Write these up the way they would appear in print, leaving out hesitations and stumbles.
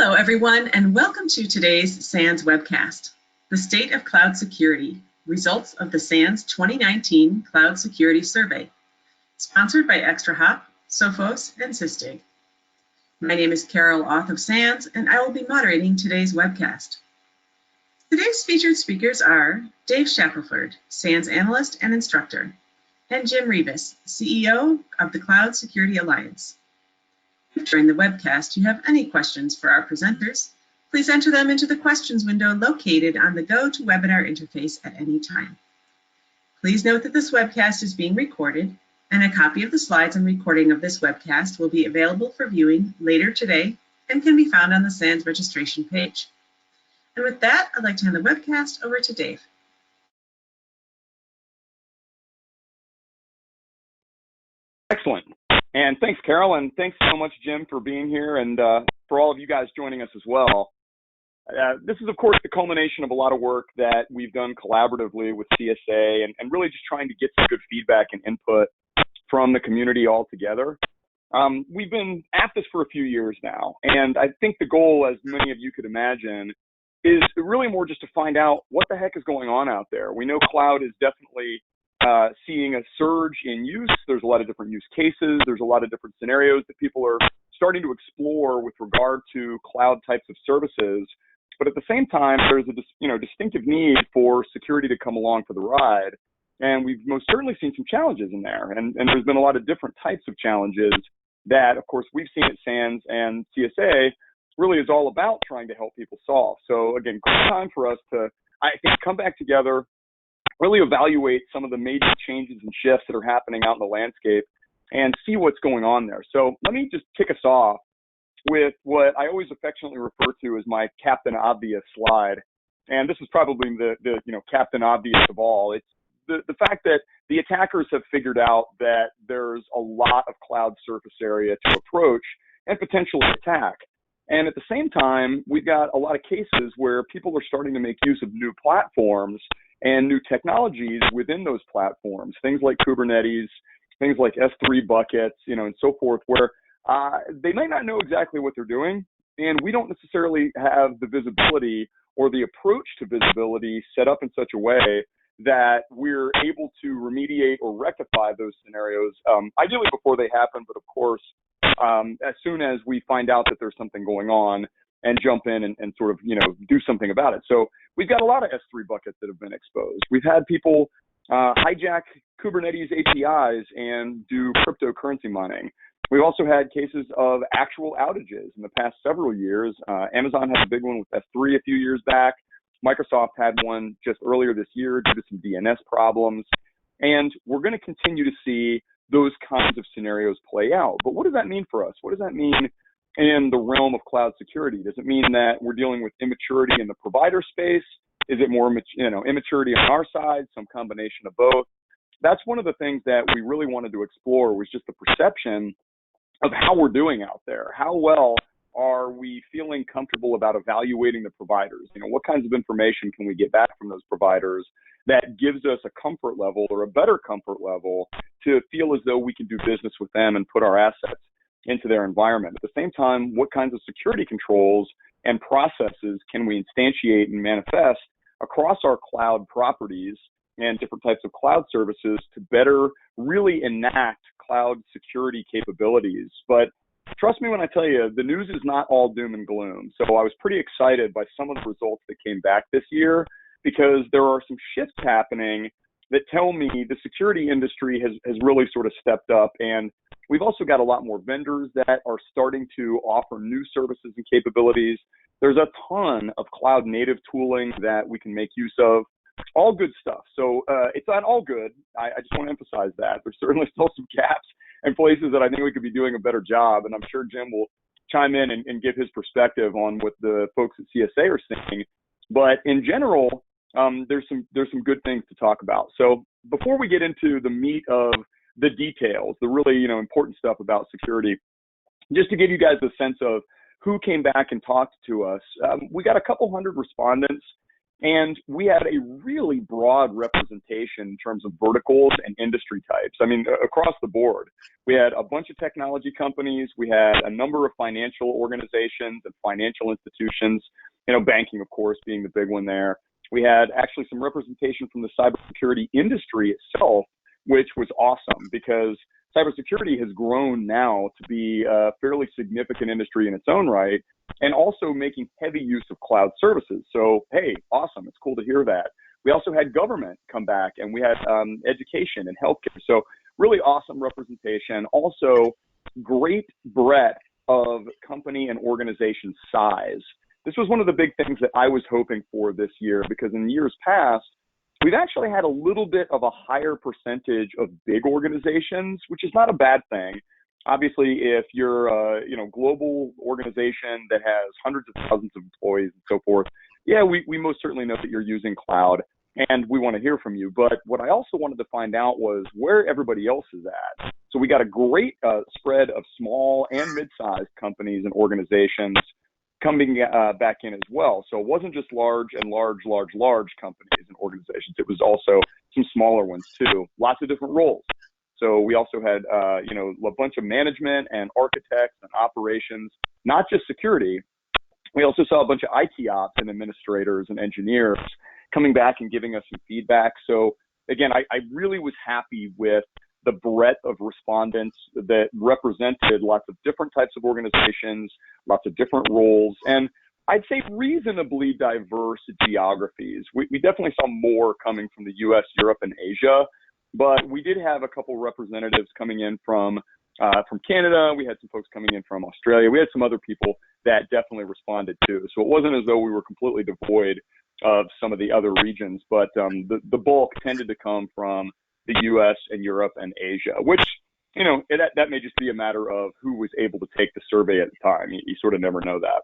Hello, everyone, and welcome to today's SANS webcast, The State of Cloud Security, Results of the SANS 2019 Cloud Security Survey, sponsored by ExtraHop, Sophos, and Sysdig. My name is Carol Auth of SANS, and I will be moderating today's webcast. Today's featured speakers are Dave Shackelford, SANS analyst and instructor, and Jim Rebus, CEO of the Cloud Security Alliance. If during the webcast you have any questions for our presenters, please enter them into the questions window located on the GoToWebinar interface at any time. Please note that this webcast is being recorded, and a copy of the slides and recording of this webcast will be available for viewing later today and can be found on the SANS registration page. And with that, I'd like to hand the webcast over to Dave. Excellent. And thanks, Carol, and thanks so much, Jim, for being here, and for all of you guys joining us as well. This is, of course, the culmination of a lot of work that we've done collaboratively with CSA and really just trying to get some good feedback and input from the community all together. We've been at this for a few years now, and I think the goal, as many of you could imagine, is really more just to find out what the heck is going on out there. We know cloud is definitely seeing a surge in use. There's a lot of different use cases. There's a lot of different scenarios that people are starting to explore with regard to cloud types of services. But at the same time, there's a distinctive need for security to come along for the ride. And we've most certainly seen some challenges in there. And there's been a lot of different types of challenges that, of course, we've seen at SANS, and CSA really is all about trying to help people solve. So again, great time for us to, I think, come back together, really evaluate some of the major changes and shifts that are happening out in the landscape and see what's going on there. So let me just kick us off with what I always affectionately refer to as my Captain Obvious slide. And this is probably the Captain Obvious of all. It's the fact that the attackers have figured out that there's a lot of cloud surface area to approach and potentially attack. And at the same time, we've got a lot of cases where people are starting to make use of new platforms and new technologies within those platforms, things like Kubernetes, things like S3 buckets, and so forth, where they might not know exactly what they're doing, and we don't necessarily have the visibility or the approach to visibility set up in such a way that we're able to remediate or rectify those scenarios, ideally before they happen, but of course, as soon as we find out that there's something going on, and jump in and sort of, do something about it. So we've got a lot of S3 buckets that have been exposed. We've had people hijack Kubernetes APIs and do cryptocurrency mining. We've also had cases of actual outages in the past several years. Amazon had a big one with S3 a few years back. Microsoft had one just earlier this year due to some DNS problems. And we're going to continue to see those kinds of scenarios play out. But what does that mean for us? What does that mean in the realm of cloud security? Does it mean that we're dealing with immaturity in the provider space? Is it more, immaturity on our side, some combination of both? That's one of the things that we really wanted to explore, was just the perception of how we're doing out there. How well are we feeling comfortable about evaluating the providers? What kinds of information can we get back from those providers that gives us a comfort level or a better comfort level to feel as though we can do business with them and put our assets into their environment? At the same time, what kinds of security controls and processes can we instantiate and manifest across our cloud properties and different types of cloud services to better really enact cloud security capabilities? But trust me when I tell you, the news is not all doom and gloom. So I was pretty excited by some of the results that came back this year, because there are some shifts happening that tell me the security industry has really sort of stepped up. And we've also got a lot more vendors that are starting to offer new services and capabilities. There's a ton of cloud native tooling that we can make use of. All good stuff. So it's not all good. I just want to emphasize that. There's certainly still some gaps and places that I think we could be doing a better job. And I'm sure Jim will chime in and give his perspective on what the folks at CSA are saying. But in general, there's some good things to talk about. So before we get into the meat of the details, the really important stuff about security, just to give you guys a sense of who came back and talked to us, we got a couple hundred respondents And we had a really broad representation in terms of verticals and industry types. I mean, across the board. We had a bunch of technology companies. We had a number of financial organizations and financial institutions, banking, of course, being the big one there. We had actually some representation from the cybersecurity industry itself, which was awesome because cybersecurity has grown now to be a fairly significant industry in its own right, and also making heavy use of cloud services. So, hey, awesome. It's cool to hear that. We also had government come back, and we had education and healthcare. So really awesome representation. Also, great breadth of company and organization size. This was one of the big things that I was hoping for this year, because in years past, we've actually had a little bit of a higher percentage of big organizations, which is not a bad thing. Obviously, if you're a global organization that has hundreds of thousands of employees and so forth, yeah, we most certainly know that you're using cloud, and we want to hear from you. But what I also wanted to find out was where everybody else is at. So we got a great spread of small and mid-sized companies and organizations coming back in as well. So it wasn't just large companies and organizations. It was also some smaller ones too. Lots of different roles. So we also had, a bunch of management and architects and operations, not just security. We also saw a bunch of IT ops and administrators and engineers coming back and giving us some feedback. So again, I really was happy with the breadth of respondents that represented lots of different types of organizations, lots of different roles, and I'd say reasonably diverse geographies. We definitely saw more coming from the US, Europe, and Asia, but we did have a couple representatives coming in from Canada. We had some folks coming in from Australia. We had some other people that definitely responded too. So it wasn't as though we were completely devoid of some of the other regions, but the bulk tended to come from the US and Europe and Asia, which, that may just be a matter of who was able to take the survey at the time. You sort of never know that.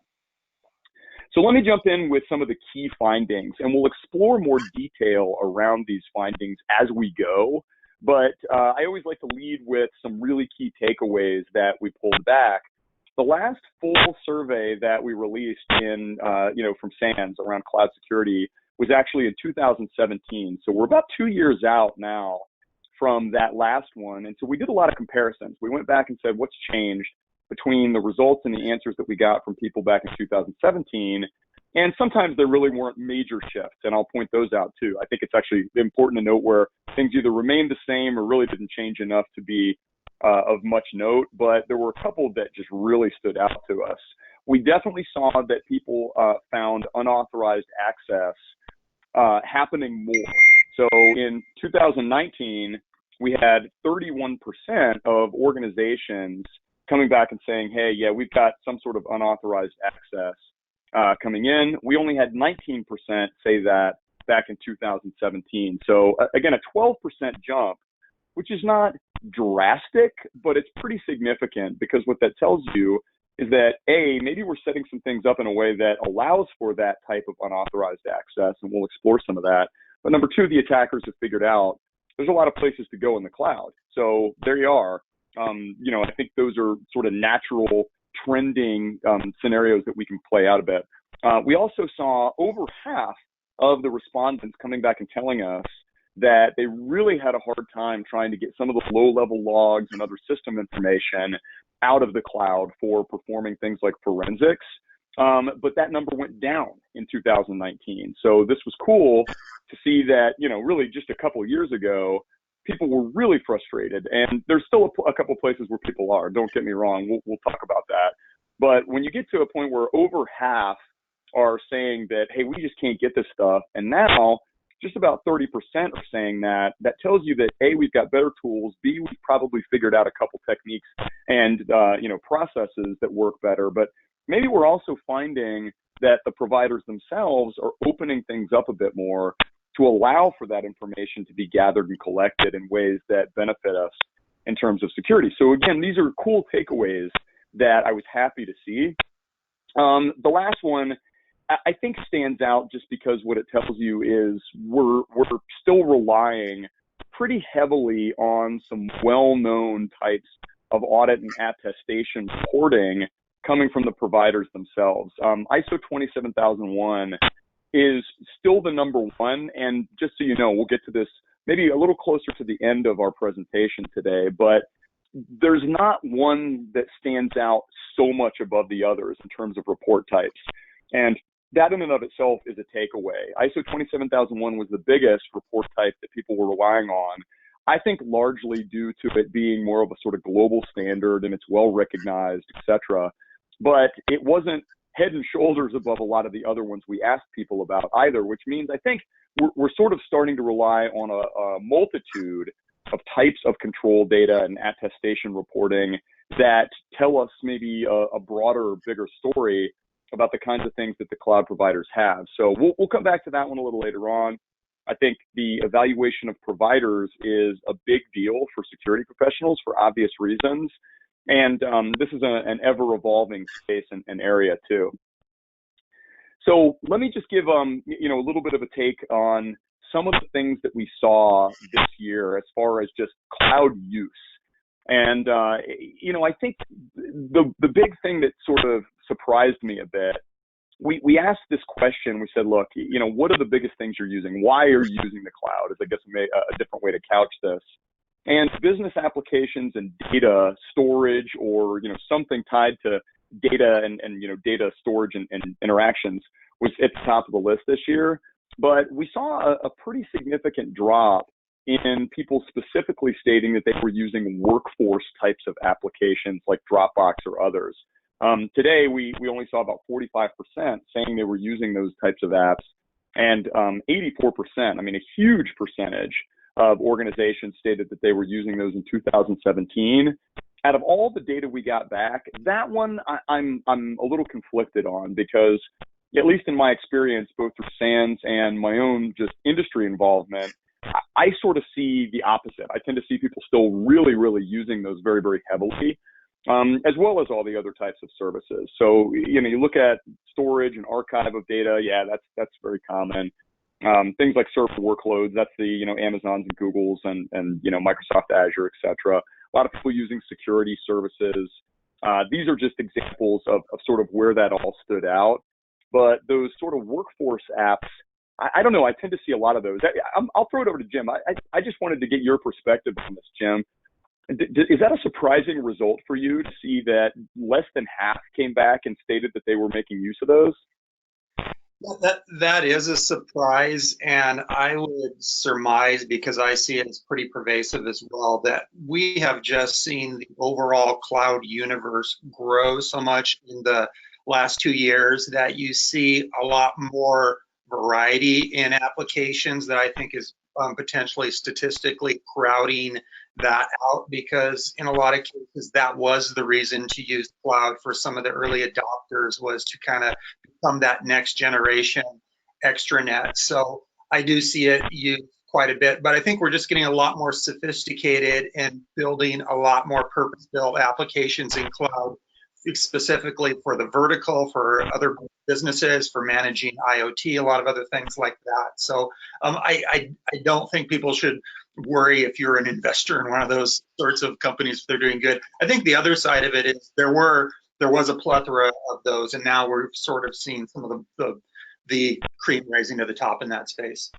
So let me jump in with some of the key findings, and we'll explore more detail around these findings as we go. But I always like to lead with some really key takeaways that we pulled back. The last full survey that we released from SANS around cloud security was actually in 2017. So we're about 2 years out now from that last one. And so we did a lot of comparisons. We went back and said, what's changed between the results and the answers that we got from people back in 2017? And sometimes there really weren't major shifts, and I'll point those out too. I think it's actually important to note where things either remained the same or really didn't change enough to be of much note, but there were a couple that just really stood out to us. We definitely saw that people found unauthorized access happening more. So in 2019, we had 31% of organizations coming back and saying, hey, yeah, we've got some sort of unauthorized access coming in. We only had 19% say that back in 2017. So again, a 12% jump, which is not drastic, but it's pretty significant, because what that tells you is that, A, maybe we're setting some things up in a way that allows for that type of unauthorized access, and we'll explore some of that. But number two, the attackers have figured out there's a lot of places to go in the cloud. So there you are. I think those are sort of natural trending scenarios that we can play out a bit. We also saw over half of the respondents coming back and telling us that they really had a hard time trying to get some of the low-level logs and other system information out of the cloud for performing things like forensics. But that number went down in 2019. So this was cool to see that, really just a couple of years ago, people were really frustrated. And there's still a couple of places where people are. Don't get me wrong. We'll talk about that. But when you get to a point where over half are saying that, hey, we just can't get this stuff, and now just about 30% are saying that tells you that, A, we've got better tools, B, we've probably figured out a couple techniques and, processes that work better. But maybe we're also finding that the providers themselves are opening things up a bit more to allow for that information to be gathered and collected in ways that benefit us in terms of security. So again, these are cool takeaways that I was happy to see. The last one, I think, stands out just because what it tells you is we're still relying pretty heavily on some well-known types of audit and attestation reporting coming from the providers themselves. ISO 27001 is still the number one. And just so you know, we'll get to this maybe a little closer to the end of our presentation today, but there's not one that stands out so much above the others in terms of report types. And that in and of itself is a takeaway. ISO 27001 was the biggest report type that people were relying on, I think largely due to it being more of a sort of global standard and it's well recognized, et cetera. But it wasn't head and shoulders above a lot of the other ones we asked people about either, which means I think we're sort of starting to rely on a multitude of types of control data and attestation reporting that tell us maybe a broader, bigger story about the kinds of things that the cloud providers have. So we'll come back to that one a little later on. I think the evaluation of providers is a big deal for security professionals for obvious reasons. And this is an ever-evolving space and area too. So let me just give a little bit of a take on some of the things that we saw this year as far as just cloud use. And I think the big thing that sort of surprised me a bit, we asked this question. We said, look, what are the biggest things you're using? Why are you using the cloud? Is I guess a different way to couch this. And business applications and data storage, or something tied to data and data storage and interactions was at the top of the list this year. But we saw a pretty significant drop in people specifically stating that they were using workforce types of applications like Dropbox or others. Today, we only saw about 45% saying they were using those types of apps, and 84%, I mean, a huge percentage of organizations stated that they were using those in 2017. Out of all the data we got back, that one I'm a little conflicted on, because at least in my experience, both through SANS and my own just industry involvement, I sort of see the opposite. I tend to see people still really, really using those very, very heavily, as well as all the other types of services. So, you look at storage and archive of data, yeah, that's very common. Things like server workloads, that's the, Amazons and Googles and Microsoft Azure, et cetera. A lot of people using security services. These are just examples of sort of where that all stood out. But those sort of workforce apps, I don't know, I tend to see a lot of those. I'll throw it over to Jim. I just wanted to get your perspective on this, Jim. Is that a surprising result for you to see that less than half came back and stated that they were making use of those? That is a surprise, and I would surmise, because I see it as pretty pervasive as well, that we have just seen the overall cloud universe grow so much in the last 2 years that you see a lot more variety in applications that I think is potentially statistically crowding that out, because in a lot of cases that was the reason to use cloud for some of the early adopters, was to kind of become that next generation extranet. So I do see it used quite a bit, but I think we're just getting a lot more sophisticated and building a lot more purpose-built applications in cloud, specifically for the vertical, for other businesses, for managing IoT, a lot of other things like that. So I don't think people should worry if you're an investor in one of those sorts of companies if they're doing good. I think the other side of it is there was a plethora of those, and now we're sort of seeing some of the cream rising to the top in that space.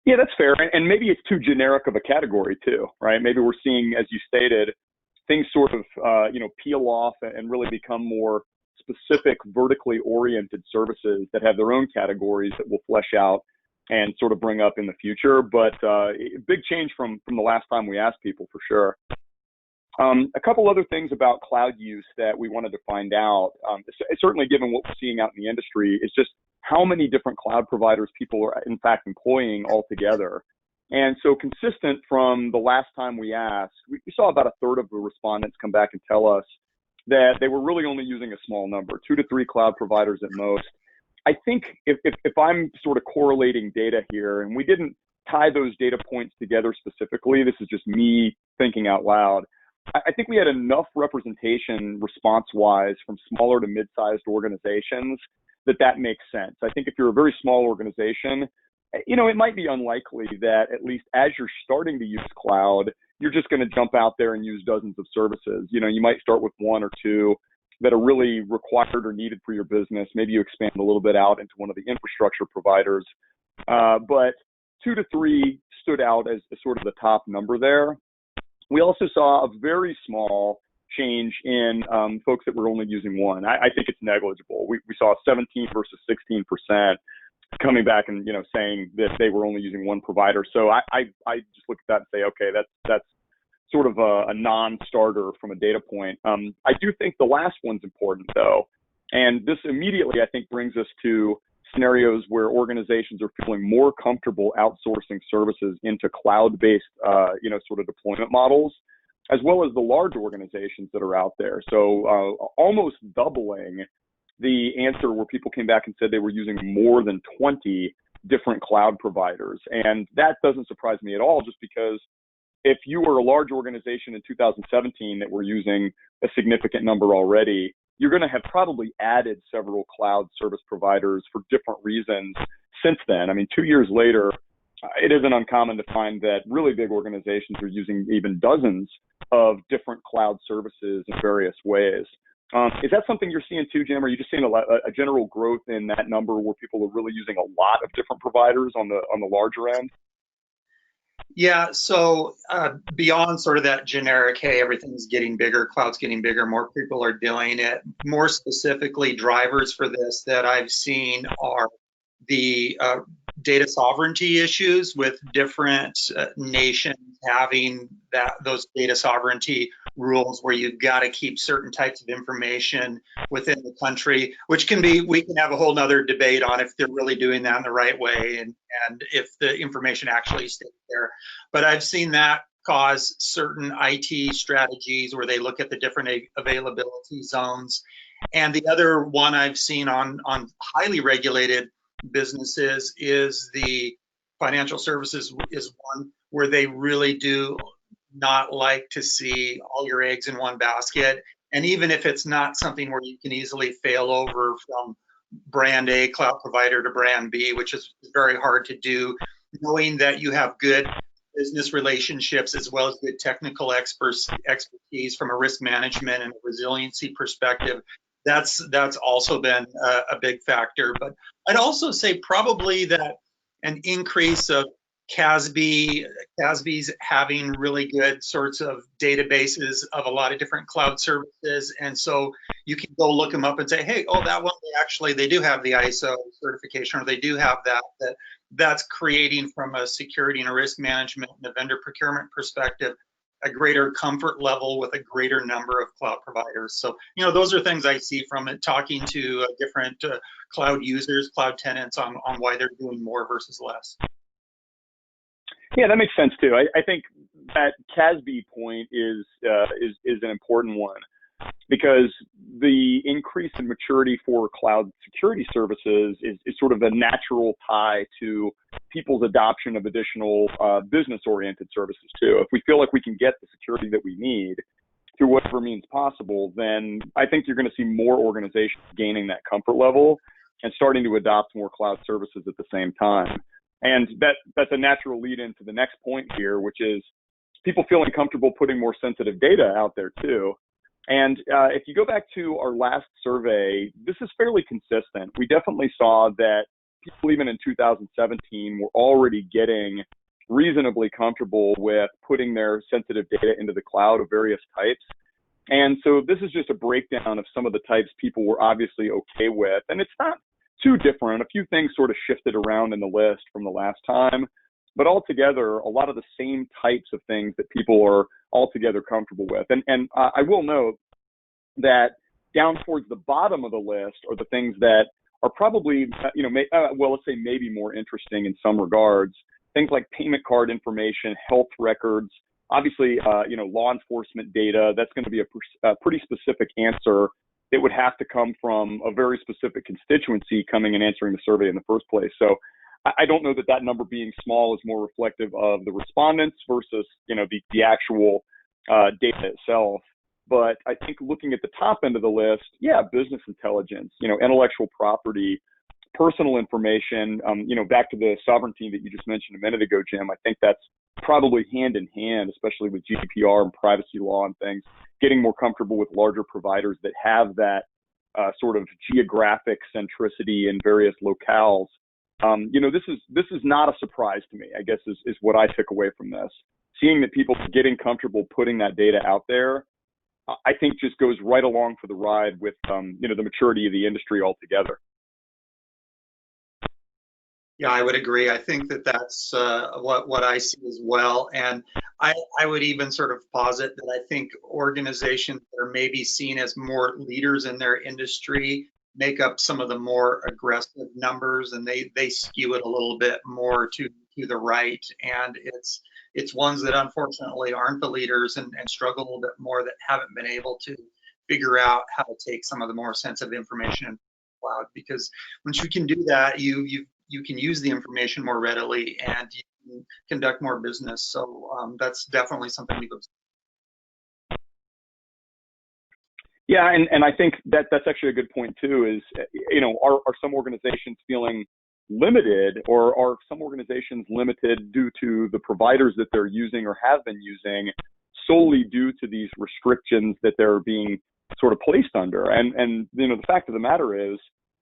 Yeah, that's fair. And maybe it's too generic of a category too, right? Maybe we're seeing, as you stated, things sort of, peel off and really become more specific, vertically oriented services that have their own categories that we'll flesh out and sort of bring up in the future. But big change from the last time we asked people, for sure. A couple other things about cloud use that we wanted to find out, certainly given what we're seeing out in the industry, is just how many different cloud providers people are in fact employing altogether. And so consistent from the last time we asked, we saw about a third of the respondents come back and tell us that they were really only using a small number, 2 to 3 cloud providers at most. I think if I'm sort of correlating data here, and we didn't tie those data points together specifically, this is just me thinking out loud, I think we had enough representation response-wise from smaller to mid-sized organizations that makes sense. I think if you're a very small organization, it might be unlikely that at least as you're starting to use cloud, you're just going to jump out there and use dozens of services. You might start with 1 or 2. that are really required or needed for your business. Maybe you expand a little bit out into one of the infrastructure providers. But 2 to 3 stood out as sort of the top number there. We also saw a very small change in folks that were only using one. I think it's negligible. We saw 17 versus 16% coming back and saying that they were only using one provider. So I just look at that and say, okay, that's sort of a non-starter from a data point. I do think the last one's important though, and this immediately I think brings us to scenarios where organizations are feeling more comfortable outsourcing services into cloud-based, sort of deployment models, as well as the large organizations that are out there. So almost doubling the answer where people came back and said they were using more than 20 different cloud providers. And that doesn't surprise me at all, just because if you were a large organization in 2017 that were using a significant number already, you're going to have probably added several cloud service providers for different reasons since then. I mean, 2 years later, it isn't uncommon to find that really big organizations are using even dozens of different cloud services in various ways. Is that something you're seeing too, Jim? Are you just seeing a general growth in that number where people are really using a lot of different providers on the larger end? Yeah, so beyond sort of that generic, hey, everything's getting bigger, cloud's getting bigger, more people are doing it. More specifically, drivers for this that I've seen are the data sovereignty issues with different nations having those data sovereignty rules where you've got to keep certain types of information within the country, which we can have a whole nother debate on if they're really doing that in the right way and if the information actually stays there. But I've seen that cause certain IT strategies where they look at the different availability zones. And the other one I've seen on highly regulated businesses is the financial services is one where they really do not like to see all your eggs in one basket. And even if it's not something where you can easily fail over from brand A cloud provider to brand B, which is very hard to do, knowing that you have good business relationships as well as good technical expertise from a risk management and a resiliency perspective, that's also been a big factor. But I'd also say probably that an increase of CASB's having really good sorts of databases of a lot of different cloud services. And so you can go look them up and say, hey, oh, that one, they do have the ISO certification, or they do have that's creating from a security and a risk management and a vendor procurement perspective a greater comfort level with a greater number of cloud providers. So, those are things I see from it, talking to different cloud users, cloud tenants on why they're doing more versus less. Yeah, that makes sense too. I think that CASB point is an important one, because the increase in maturity for cloud security services is sort of a natural tie to people's adoption of additional business-oriented services too. If we feel like we can get the security that we need through whatever means possible, then I think you're going to see more organizations gaining that comfort level and starting to adopt more cloud services at the same time. And that's a natural lead into the next point here, which is people feeling comfortable putting more sensitive data out there too. And if you go back to our last survey, this is fairly consistent. We definitely saw that people even in 2017 were already getting reasonably comfortable with putting their sensitive data into the cloud of various types. And so this is just a breakdown of some of the types people were obviously okay with. And it's not too different. A few things sort of shifted around in the list from the last time, but altogether, a lot of the same types of things that people are altogether comfortable with. And I will note that down towards the bottom of the list are the things that are probably, let's say maybe more interesting in some regards. Things like payment card information, health records, obviously, law enforcement data. That's going to be a pretty specific answer. It would have to come from a very specific constituency coming and answering the survey in the first place. So I don't know that number being small is more reflective of the respondents versus, the actual data itself. But I think looking at the top end of the list, business intelligence, intellectual property, personal information, back to the sovereignty that you just mentioned a minute ago, Jim, I think that's probably hand in hand, especially with GDPR and privacy law and things, getting more comfortable with larger providers that have that sort of geographic centricity in various locales. This is not a surprise to me, I guess, is what I took away from this. Seeing that people are getting comfortable putting that data out there, I think just goes right along for the ride with, the maturity of the industry altogether. Yeah, I would agree. I think that that's what I see as well. And I would even sort of posit that I think organizations that are maybe seen as more leaders in their industry make up some of the more aggressive numbers, and they skew it a little bit more to the right. And it's ones that unfortunately aren't the leaders and struggle a little bit more, that haven't been able to figure out how to take some of the more sensitive information in the cloud. Because once you can do that, you can use the information more readily and you can conduct more business. So that's definitely something we go. Yeah, and I think that's actually a good point too, is, are some organizations feeling limited, or are some organizations limited due to the providers that they're using or have been using solely due to these restrictions that they're being sort of placed under? And the fact of the matter is,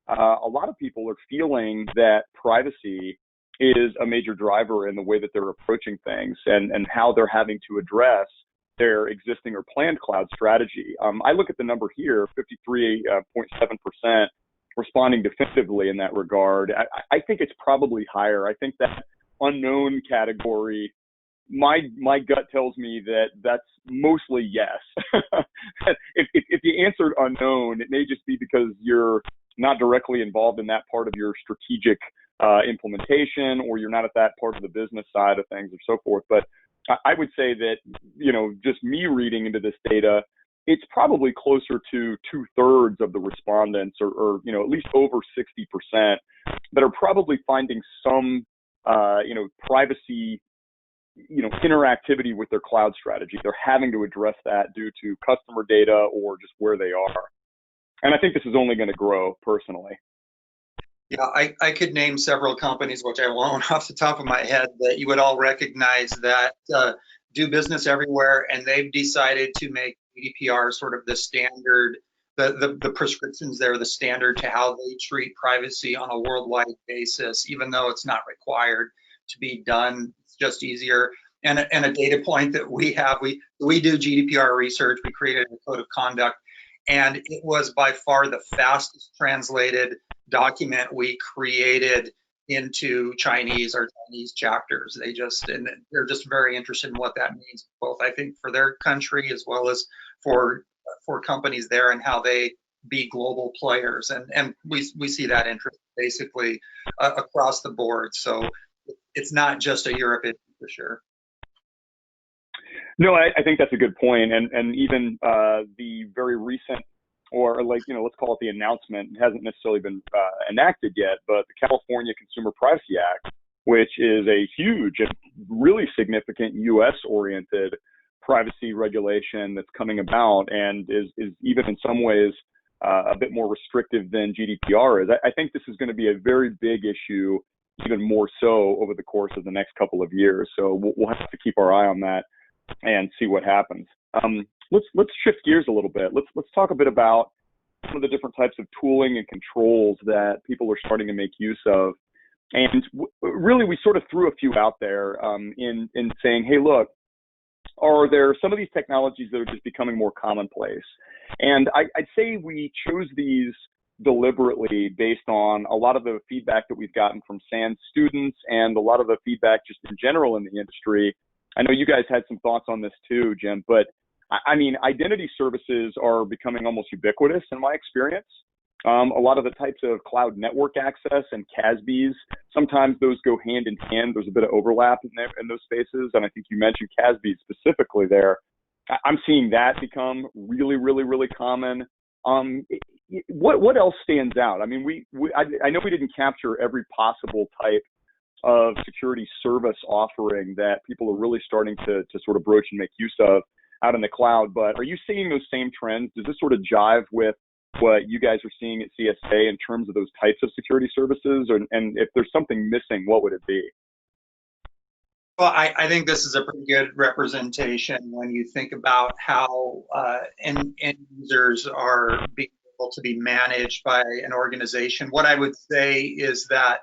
a lot of people are feeling that privacy is a major driver in the way that they're approaching things and how they're having to address their existing or planned cloud strategy. I look at the number here, 53.7% responding definitively in that regard. I think it's probably higher. I think that unknown category, my gut tells me that that's mostly yes. if you answered unknown, it may just be because you're not directly involved in that part of your strategic implementation, or you're not at that part of the business side of things or so forth. But I would say that, just me reading into this data, it's probably closer to 2/3 of the respondents, or at least over 60%, that are probably finding some, privacy, interactivity with their cloud strategy. They're having to address that due to customer data or just where they are. And I think this is only going to grow, personally. Yeah, I could name several companies, which I won't off the top of my head, that you would all recognize that do business everywhere, and they've decided to make GDPR sort of the standard, the prescriptions there, the standard to how they treat privacy on a worldwide basis, even though it's not required to be done. It's just easier. And a data point that we have, we do GDPR research. We created a code of conduct, and it was by far the fastest translated document we created into Chinese or Chinese chapters. They're just very interested in what that means, both I think for their country as well as for companies there, and how they be global players. And we see that interest basically across the board. So it's not just a Europe issue for sure. No, I think that's a good point. And even the very recent, or let's call it the announcement, it hasn't necessarily been enacted yet, but the California Consumer Privacy Act, which is a huge and really significant U.S.-oriented privacy regulation that's coming about, and is even in some ways a bit more restrictive than GDPR is. I think this is going to be a very big issue, even more so over the course of the next couple of years. So we'll have to keep our eye on that and see what happens. Let's shift gears a little bit. Let's talk a bit about some of the different types of tooling and controls that people are starting to make use of. And really, we sort of threw a few out there in saying, hey, look, are there some of these technologies that are just becoming more commonplace? And I'd say we chose these deliberately based on a lot of the feedback that we've gotten from SANS students and a lot of the feedback just in general in the industry. I know you guys had some thoughts on this too, Jim, but I mean, identity services are becoming almost ubiquitous in my experience. A lot of the types of cloud network access and CASBs, sometimes those go hand in hand. There's a bit of overlap in those spaces. And I think you mentioned CASBs specifically there. I'm seeing that become really, really, really common. What else stands out? I mean, I know we didn't capture every possible type of security service offering that people are really starting to sort of broach and make use of out in the cloud, but are you seeing those same trends? Does this sort of jive with what you guys are seeing at CSA in terms of those types of security services? And if there's something missing, what would it be? Well, I think this is a pretty good representation when you think about how end users are being able to be managed by an organization. What I would say is that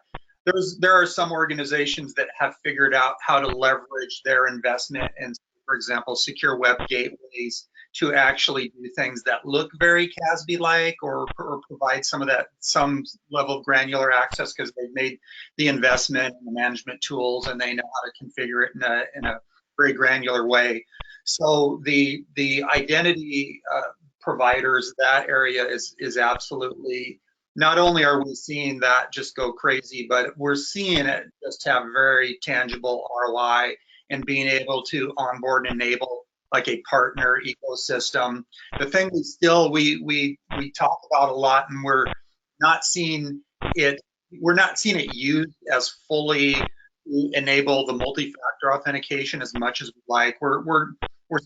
there are some organizations that have figured out how to leverage their investment in, for example, secure web gateways to actually do things that look very CASB-like, or provide some level of granular access because they've made the investment in the management tools and they know how to configure it in a very granular way. So the identity providers, that area is absolutely, not only are we seeing that just go crazy, but we're seeing it just have very tangible ROI and being able to onboard and enable like a partner ecosystem. The thing we talk about a lot, and not seeing it we're not seeing it used as fully to enable the multi-factor authentication as much as we like. We're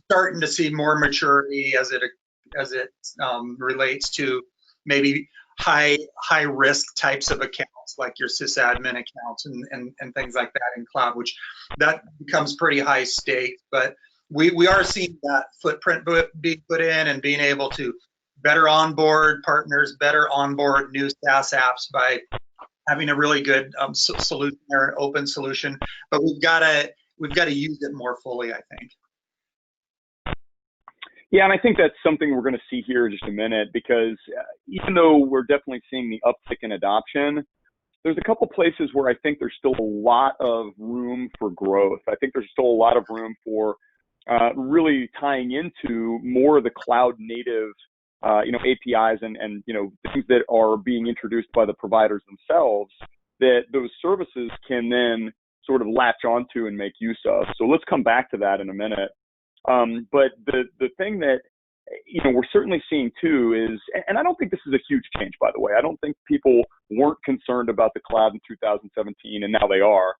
starting to see more maturity as it relates to maybe high risk types of accounts like your sysadmin accounts and things like that in cloud, which that becomes pretty high stakes. But we are seeing that footprint being put in and being able to better onboard partners, better onboard new SaaS apps by having a really good solution or an open solution. But we've got to use it more fully, I think. Yeah, and I think that's something we're going to see here in just a minute, because even though we're definitely seeing the uptick in adoption, there's a couple places where I think there's still a lot of room for growth. I think there's still a lot of room for really tying into more of the cloud native, APIs and things that are being introduced by the providers themselves that those services can then sort of latch onto and make use of. So let's come back to that in a minute. But the thing that we're certainly seeing too is, and I don't think this is a huge change, by the way. I don't think people weren't concerned about the cloud in 2017, and now they are.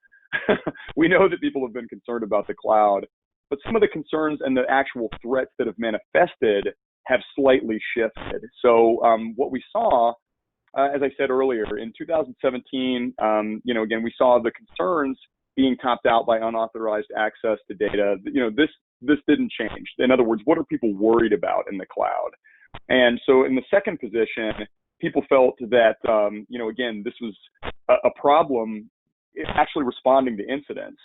We know that people have been concerned about the cloud, but some of the concerns and the actual threats that have manifested have slightly shifted. So what we saw, as I said earlier, in 2017, again, we saw the concerns being topped out by unauthorized access to data. This didn't change. In other words, what are people worried about in the cloud? And so in the second position, people felt that, again, this was a problem actually responding to incidents.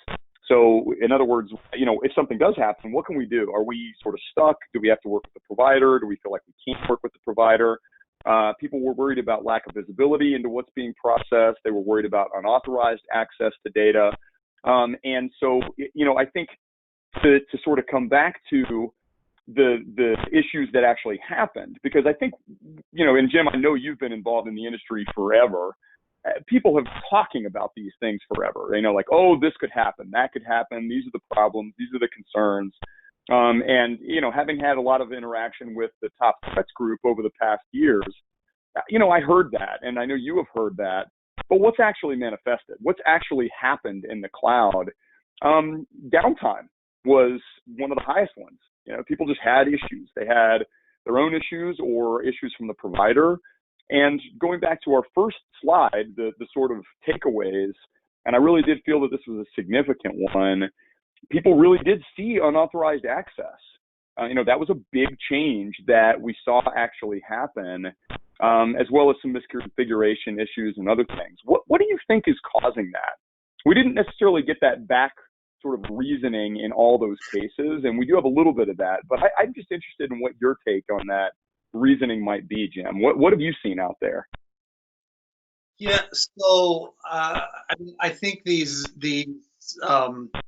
So in other words, if something does happen, what can we do? Are we sort of stuck? Do we have to work with the provider? Do we feel like we can't work with the provider? People were worried about lack of visibility into what's being processed. They were worried about unauthorized access to data. And so, I think to sort of come back to the issues that actually happened, because I think, and Jim, I know you've been involved in the industry forever. People have been talking about these things forever. Like, oh, this could happen, that could happen. These are the problems. These are the concerns. And, having had a lot of interaction with the top threats group over the past years, I heard that, and I know you have heard that. But what's actually manifested? What's actually happened in the cloud? Downtime was one of the highest ones. People just had issues. They had their own issues or issues from the provider. And going back to our first slide, the sort of takeaways, and I really did feel that this was a significant one, people really did see unauthorized access. That was a big change that we saw actually happen, as well as some misconfiguration issues and other things. What do you think is causing that? We didn't necessarily get that back sort of reasoning in all those cases, and we do have a little bit of that, but I'm just interested in what your take on that reasoning might be, Jim. What have you seen out there? Yeah, so I think these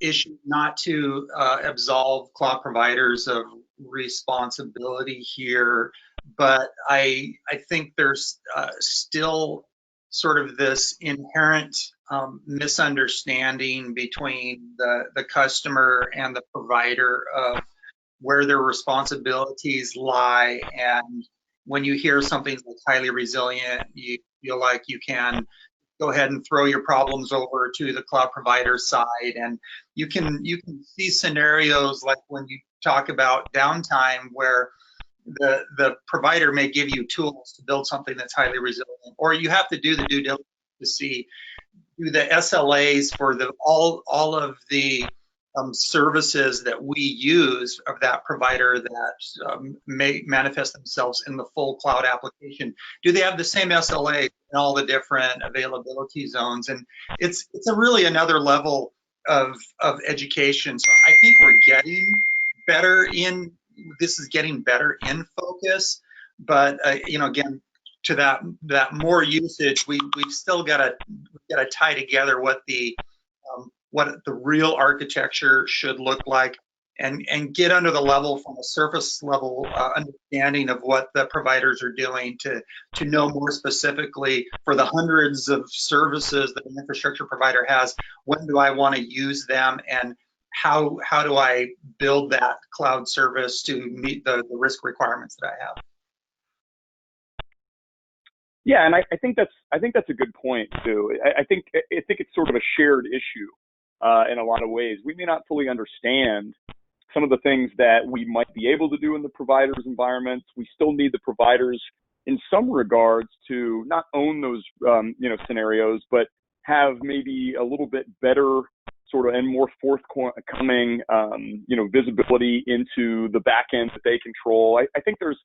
issues, not to absolve cloud providers of responsibility here, but I think there's still sort of this inherent misunderstanding between the customer and the provider of where their responsibilities lie. And when you hear something that's highly resilient, you feel like you can go ahead and throw your problems over to the cloud provider side. And you can see scenarios like when you talk about downtime where the provider may give you tools to build something that's highly resilient, or you have to do the due diligence to do the SLAs for all of the services that we use of that provider that may manifest themselves in the full cloud application? Do they have the same SLA in all the different availability zones? And it's a really another level of education. So I think we're getting better in, this is getting better in focus, but you know, again, to that more usage, we've still got to tie together what the real architecture should look like, and get under the level from a surface level understanding of what the providers are doing to know more specifically for the hundreds of services that an infrastructure provider has, when do I want to use them, and how do I build that cloud service to meet the risk requirements that I have. Yeah, and I think that's a good point too. I think it's sort of a shared issue in a lot of ways. We may not fully understand some of the things that we might be able to do in the provider's environments. We still need the providers in some regards to not own those scenarios, but have maybe a little bit better sort of and more forthcoming visibility into the back end that they control. I think there's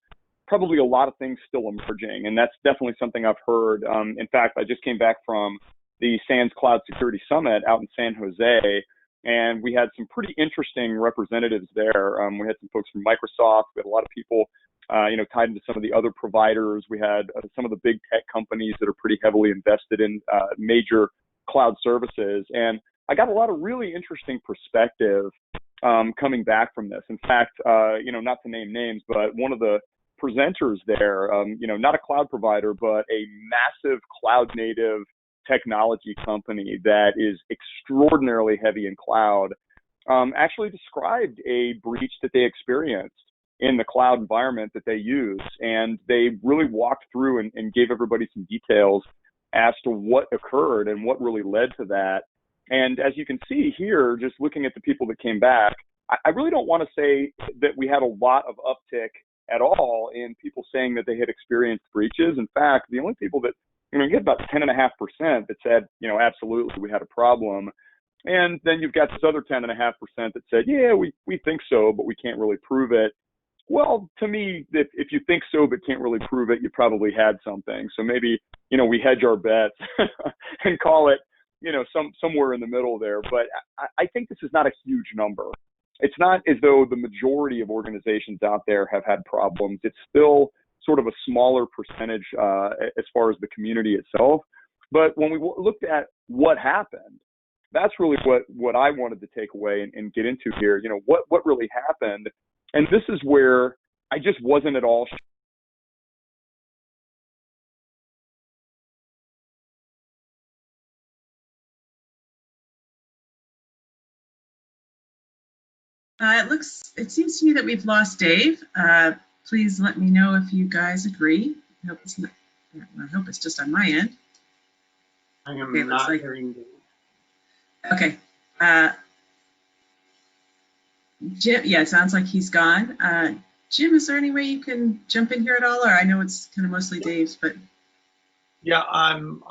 probably a lot of things still emerging, and that's definitely something I've heard. In fact, I just came back from the SANS Cloud Security Summit out in San Jose, and we had some pretty interesting representatives there. We had some folks from Microsoft. We had a lot of people, tied into some of the other providers. We had some of the big tech companies that are pretty heavily invested in major cloud services, and I got a lot of really interesting perspective coming back from this. In fact, not to name names, but one of the presenters there, not a cloud provider, but a massive cloud native technology company that is extraordinarily heavy in cloud, actually described a breach that they experienced in the cloud environment that they use. And they really walked through and gave everybody some details as to what occurred and what really led to that. And as you can see here, just looking at the people that came back, I really don't want to say that we had a lot of uptick at all in people saying that they had experienced breaches. In fact, the only people that, you get about 10.5% that said, absolutely, we had a problem. And then you've got this other 10.5% that said, yeah, we think so, but we can't really prove it. Well, to me, if you think so, but can't really prove it, you probably had something. So maybe, we hedge our bets and call it, somewhere in the middle there. But I think this is not a huge number. It's not as though the majority of organizations out there have had problems. It's still sort of a smaller percentage as far as the community itself. But when we looked at what happened, that's really what I wanted to take away and get into here. What really happened. And this is where I just wasn't at all sure. It seems to me that we've lost Dave. Please let me know if you guys agree. I hope it's just on my end. I am not hearing Dave. Okay. Jim, yeah, it sounds like he's gone. Jim, is there any way you can jump in here at all? Or I know it's kind of mostly Dave's, but. Yeah, I'm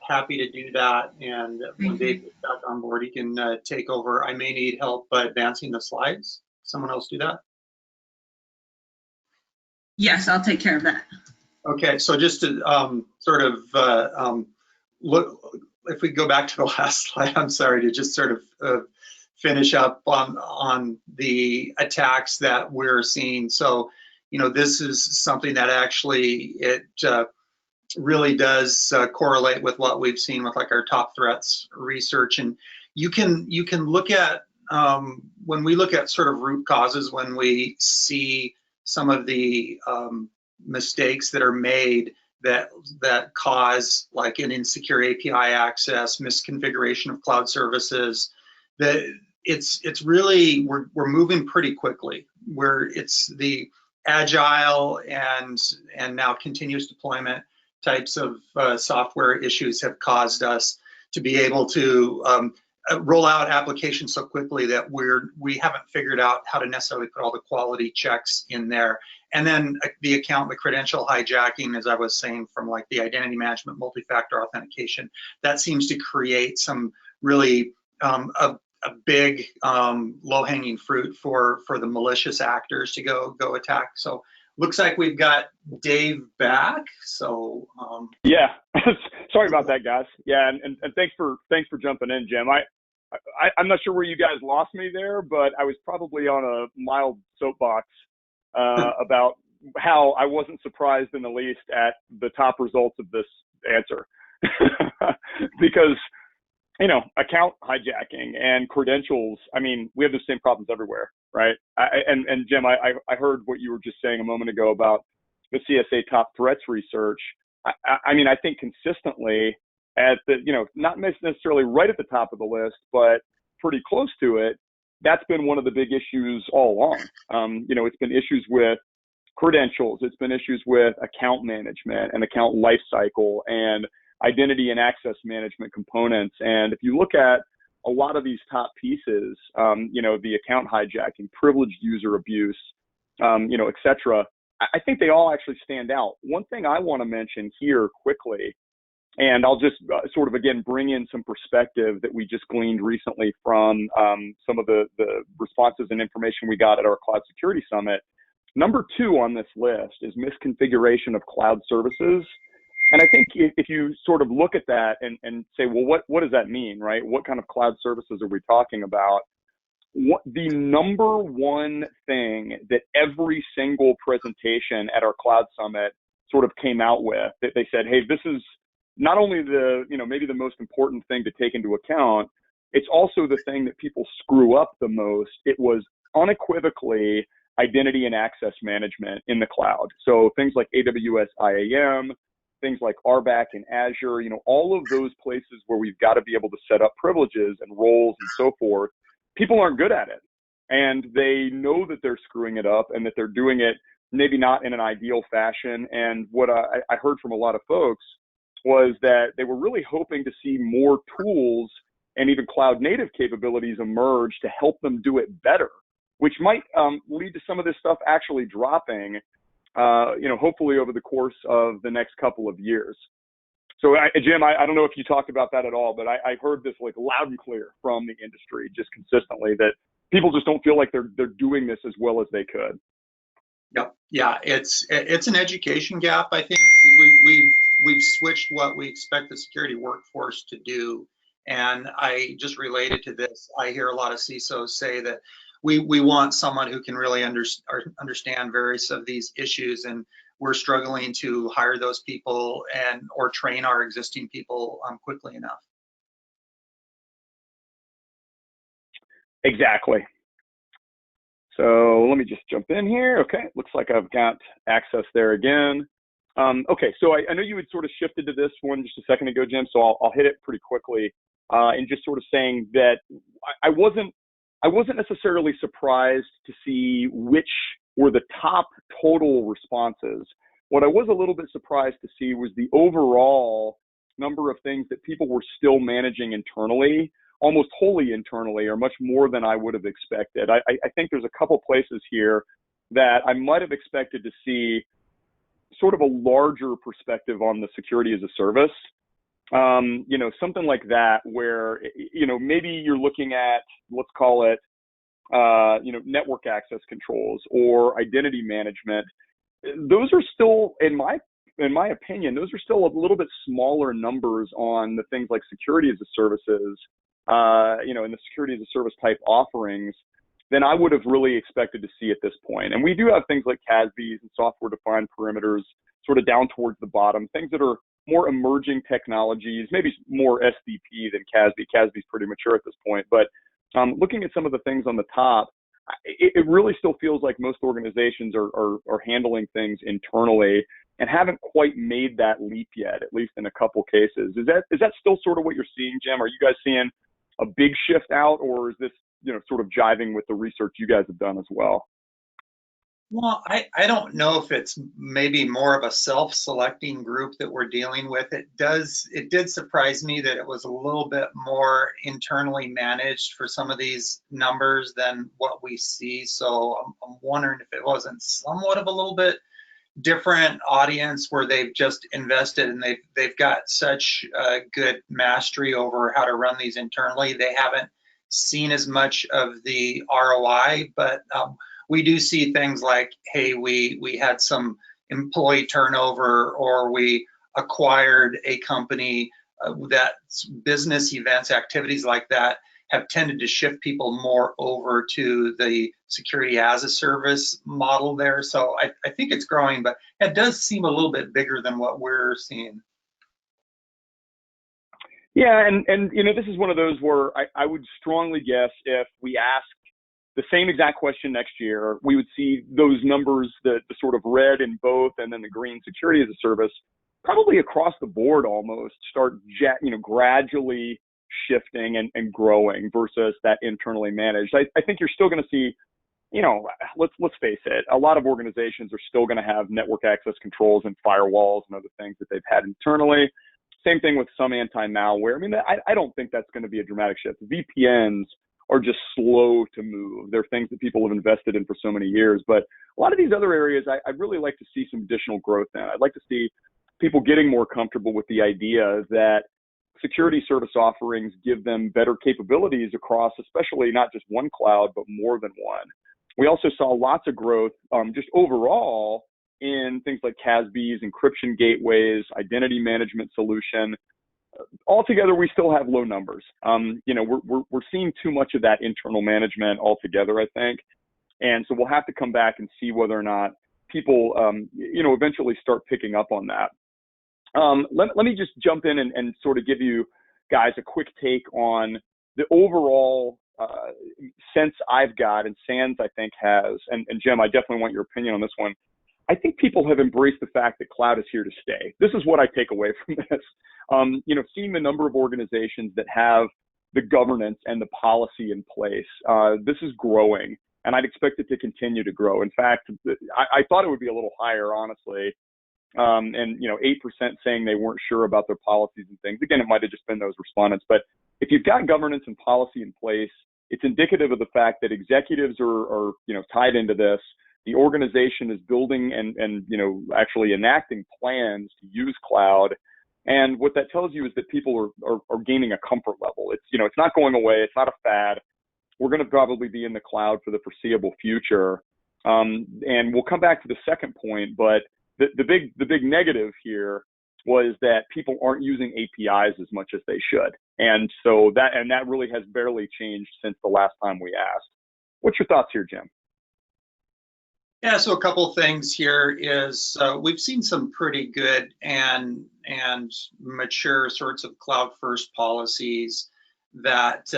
happy to do that. And when Dave gets back on board, he can take over. I may need help advancing the slides. Someone else do that? Yes, I'll take care of that. Okay, so just to sort of look, if we go back to the last slide, I'm sorry, to just sort of finish up on the attacks that we're seeing. So, this is something that actually really does correlate with what we've seen with like our top threats research. And you can look at when we look at sort of root causes, when we see some of the mistakes that are made that cause like an insecure API access, misconfiguration of cloud services, that it's really we're moving pretty quickly, where it's the agile and now continuous deployment types of software issues have caused us to be able to roll out applications so quickly that we haven't figured out how to necessarily put all the quality checks in there. And then the credential hijacking, as I was saying, from like the identity management, multi-factor authentication, that seems to create some really a a big low-hanging fruit for the malicious actors to go attack. So looks like we've got Dave back. So yeah, sorry about that, guys. Yeah, and thanks for jumping in, Jim. I'm not sure where you guys lost me there, but I was probably on a mild soapbox about how I wasn't surprised in the least at the top results of this answer. Because, you know, account hijacking and credentials, I mean, we have the same problems everywhere, right? And Jim, I heard what you were just saying a moment ago about the CSA top threats research. I mean, I think consistently at the, you know, not necessarily right at the top of the list, but pretty close to it, that's been one of the big issues all along. You know, it's been issues with credentials, it's been issues with account management and account lifecycle and identity and access management components. And if you look at a lot of these top pieces, you know, the account hijacking, privileged user abuse, you know, et cetera, I think they all actually stand out. One thing I want to mention here quickly, and I'll just sort of, again, bring in some perspective that we just gleaned recently from some of the responses and information we got at our Cloud Security Summit. Number 2 on this list is misconfiguration of cloud services. And I think if you sort of look at that and say, well, what does that mean, right? What kind of cloud services are we talking about? The number one thing that every single presentation at our Cloud Summit sort of came out with, that they said, hey, this is not only the, you know, maybe the most important thing to take into account, it's also the thing that people screw up the most. It was unequivocally identity and access management in the cloud. So things like AWS IAM, things like RBAC and Azure, you know, all of those places where we've got to be able to set up privileges and roles and so forth, people aren't good at it. And they know that they're screwing it up and that they're doing it maybe not in an ideal fashion. And what I heard from a lot of folks was that they were really hoping to see more tools and even cloud native capabilities emerge to help them do it better, which might lead to some of this stuff actually dropping, you know, hopefully over the course of the next couple of years. So Jim, I don't know if you talked about that at all, but I heard this like loud and clear from the industry just consistently that people just don't feel like they're doing this as well as they could. Yep. Yeah, it's an education gap. I think we've switched what we expect the security workforce to do. And I just related to this, I hear a lot of CISOs say that we want someone who can really understand various of these issues, and we're struggling to hire those people or train our existing people quickly enough. Exactly. So let me just jump in here. Okay, looks like I've got access there again. Okay, so I know you had sort of shifted to this one just a second ago, Jim, so I'll hit it pretty quickly and just sort of saying that I wasn't necessarily surprised to see which were the top total responses. What I was a little bit surprised to see was the overall number of things that people were still managing internally, almost wholly internally, or much more than I would have expected. I think there's a couple places here that I might have expected to see sort of a larger perspective on the security as a service. You know, something like that where, you know, maybe you're looking at, let's call it, you know, network access controls or identity management. Those are still, in my opinion, those are still a little bit smaller numbers on the things like security as a services, you know, in the security as a service type offerings than I would have really expected to see at this point. And we do have things like CASBs and software defined perimeters sort of down towards the bottom, things that are more emerging technologies, maybe more SDP than CASB. CASB is pretty mature at this point, but looking at some of the things on the top, it really still feels like most organizations are handling things internally and haven't quite made that leap yet, at least in a couple cases. Is that still sort of what you're seeing, Jim? Are you guys seeing a big shift out, or is this, you know, sort of jiving with the research you guys have done as well? Well, I don't know if it's maybe more of a self-selecting group that we're dealing with. It did surprise me that it was a little bit more internally managed for some of these numbers than what we see. So I'm wondering if it wasn't somewhat of a little bit different audience where they've just invested and they've got such good mastery over how to run these internally. They haven't seen as much of the ROI, but we do see things like, hey, we had some employee turnover, or we acquired a company that business events, activities like that have tended to shift people more over to the security as a service model there. So I think it's growing, but it does seem a little bit bigger than what we're seeing. Yeah, and you know, this is one of those where I would strongly guess if we asked the same exact question next year, we would see those numbers, the sort of red in both and then the green security as a service, probably across the board almost start gradually shifting and growing versus that internally managed. I think you're still going to see, you know, let's face it, a lot of organizations are still going to have network access controls and firewalls and other things that they've had internally. Same thing with some anti-malware. I mean, I don't think that's going to be a dramatic shift. VPNs are just slow to move. They're things that people have invested in for so many years. But a lot of these other areas, I'd really like to see some additional growth in. I'd like to see people getting more comfortable with the idea that security service offerings give them better capabilities across, especially not just one cloud, but more than one. We also saw lots of growth just overall in things like CASBs, encryption gateways, identity management solution. Altogether, we still have low numbers. You know, we're seeing too much of that internal management altogether, I think. And so we'll have to come back and see whether or not people, eventually start picking up on that. Let me just jump in and sort of give you guys a quick take on the overall sense I've got, and SANS I think has, and Jim, I definitely want your opinion on this one. I think people have embraced the fact that cloud is here to stay. This is what I take away from this. Seeing the number of organizations that have the governance and the policy in place, this is growing, and I'd expect it to continue to grow. In fact, I thought it would be a little higher, honestly. 8% saying they weren't sure about their policies and things. Again, it might have just been those respondents. But if you've got governance and policy in place, it's indicative of the fact that executives are tied into this. The organization is building and actually enacting plans to use cloud. And what that tells you is that people are gaining a comfort level. It's not going away. It's not a fad. We're going to probably be in the cloud for the foreseeable future. And we'll come back to the second point, but the big negative here was that people aren't using APIs as much as they should. And so that really has barely changed since the last time we asked. What's your thoughts here, Jim? Yeah, so a couple of things here is we've seen some pretty good and mature sorts of cloud first policies that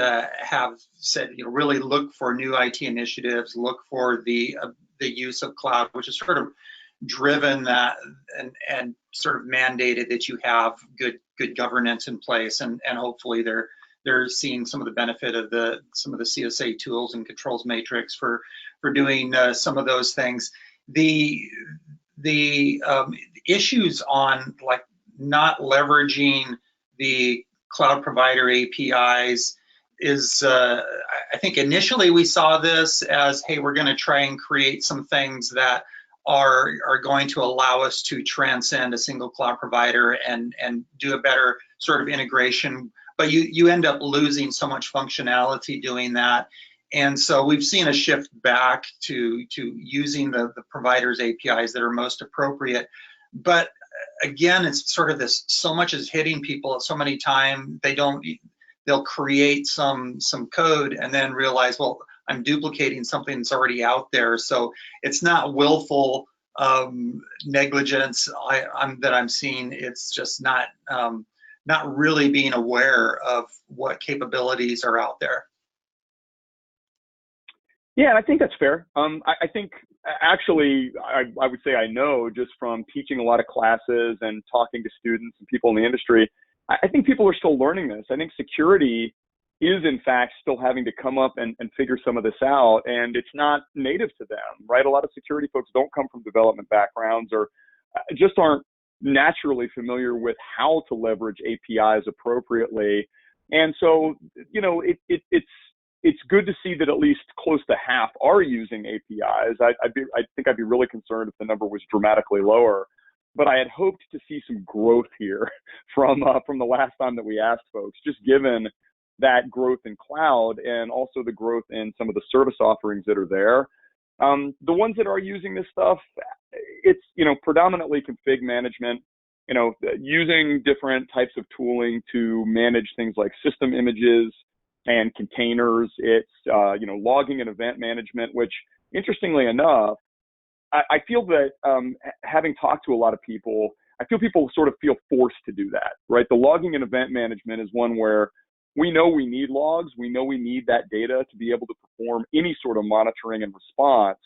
have said, really look for new IT initiatives, look for the use of cloud, which is sort of driven that and sort of mandated that you have good governance in place, and hopefully they're seeing some of the benefit of some of the CSA tools and controls matrix for doing some of those things. The issues on like not leveraging the cloud provider APIs is, I think initially we saw this as, hey, we're going to try and create some things that are going to allow us to transcend a single cloud provider and do a better sort of integration. But you end up losing so much functionality doing that. And so we've seen a shift back to using the provider's APIs that are most appropriate. But again, it's sort of this, so much is hitting people at so many times, they'll create some code and then realize, well, I'm duplicating something that's already out there. So it's not willful negligence that I'm seeing. It's just not really being aware of what capabilities are out there. Yeah, I think that's fair. I think actually, I would say I know just from teaching a lot of classes and talking to students and people in the industry, I think people are still learning this. I think security is in fact still having to come up and figure some of this out, and it's not native to them, right? A lot of security folks don't come from development backgrounds or just aren't naturally familiar with how to leverage APIs appropriately. And so, it's good to see that at least close to half are using APIs. I think I'd be really concerned if the number was dramatically lower, but I had hoped to see some growth here from the last time that we asked folks, just given that growth in cloud and also the growth in some of the service offerings that are there. The ones that are using this stuff, it's, predominantly config management, using different types of tooling to manage things like system images and containers. It's, logging and event management, which interestingly enough, I feel that having talked to a lot of people, I feel people sort of feel forced to do that, right? The logging and event management is one where we know we need logs. We know we need that data to be able to perform any sort of monitoring and response.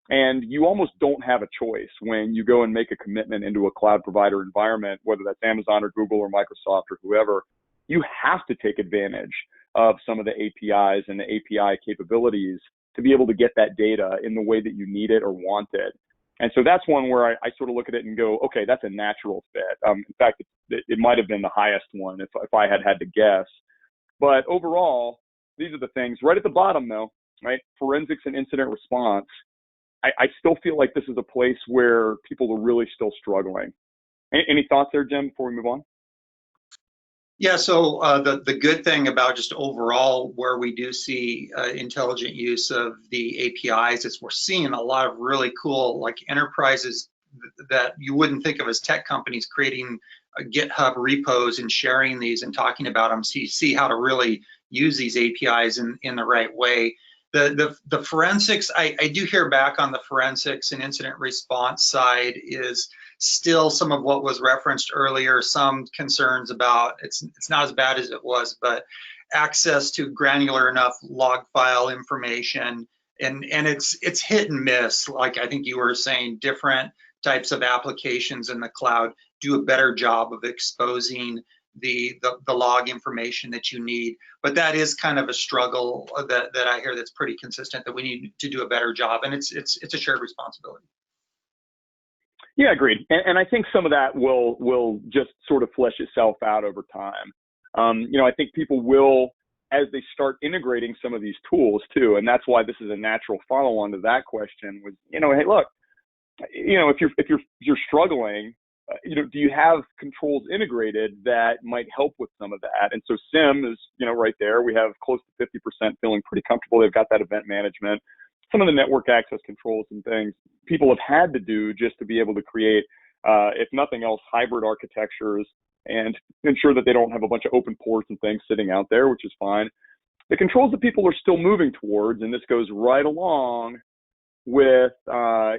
And you almost don't have a choice when you go and make a commitment into a cloud provider environment, whether that's Amazon or Google or Microsoft or whoever. You have to take advantage of some of the APIs and the API capabilities to be able to get that data in the way that you need it or want it. And so that's one where I sort of look at it and go, okay, that's a natural fit. In fact, it might have been the highest one if I had to guess. But overall, these are the things right at the bottom, though, right? Forensics and incident response. I still feel like this is a place where people are really still struggling. Any thoughts there, Jim, before we move on? Yeah, so the good thing about just overall where we do see intelligent use of the APIs is we're seeing a lot of really cool, like, enterprises that you wouldn't think of as tech companies creating GitHub repos and sharing these and talking about them, so you see how to really use these APIs in the right way. The forensics, I do hear back on the forensics and incident response side is still some of what was referenced earlier, some concerns about it's not as bad as it was, but access to granular enough log file information, and it's hit and miss. Like I think you were saying, different types of applications in the cloud do a better job of exposing the log information that you need. But that is kind of a struggle that I hear that's pretty consistent, that we need to do a better job, and it's a shared responsibility. Yeah, agreed. And I think some of that will just sort of flesh itself out over time. I think people will, as they start integrating some of these tools too, and that's why this is a natural follow-on to that question was, hey, look, if you're struggling, do you have controls integrated that might help with some of that? And so SIM is, right there. We have close to 50% feeling pretty comfortable. They've got that event management. Some of the network access controls and things people have had to do just to be able to create, if nothing else, hybrid architectures and ensure that they don't have a bunch of open ports and things sitting out there, which is fine. The controls that people are still moving towards, and this goes right along with, I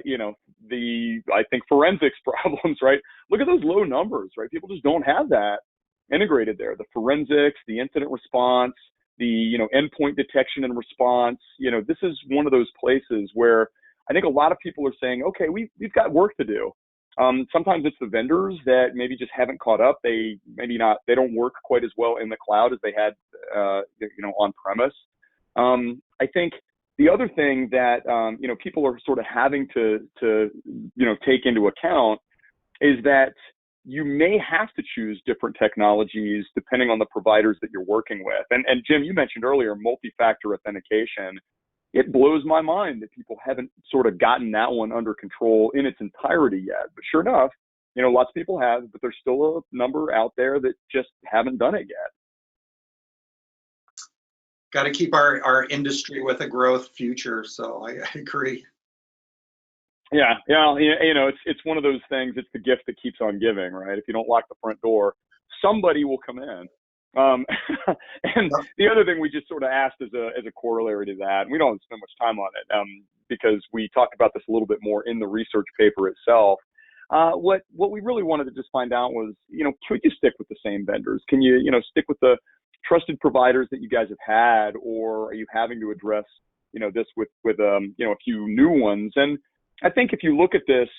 think forensics problems, right? Look at those low numbers, right? People just don't have that integrated there. The forensics, the incident response, the, endpoint detection and response, this is one of those places where I think a lot of people are saying, okay, we've got work to do. Sometimes it's the vendors that maybe just haven't caught up. They don't work quite as well in the cloud as they had, on premise. I think the other thing that, people are sort of having to take into account is that you may have to choose different technologies depending on the providers that you're working with. And Jim, you mentioned earlier, multi-factor authentication. It blows my mind that people haven't sort of gotten that one under control in its entirety yet. But sure enough, lots of people have, but there's still a number out there that just haven't done it yet. Got to keep our industry with a growth future. So I agree. Yeah, it's one of those things. It's the gift that keeps on giving, right? If you don't lock the front door, somebody will come in. And the other thing we just sort of asked as a corollary to that, and we don't spend much time on it because we talked about this a little bit more in the research paper itself. What we really wanted to just find out was, could you stick with the same vendors? Can you, stick with the trusted providers that you guys have had, or are you having to address, this with a few new ones? And I think if you look at this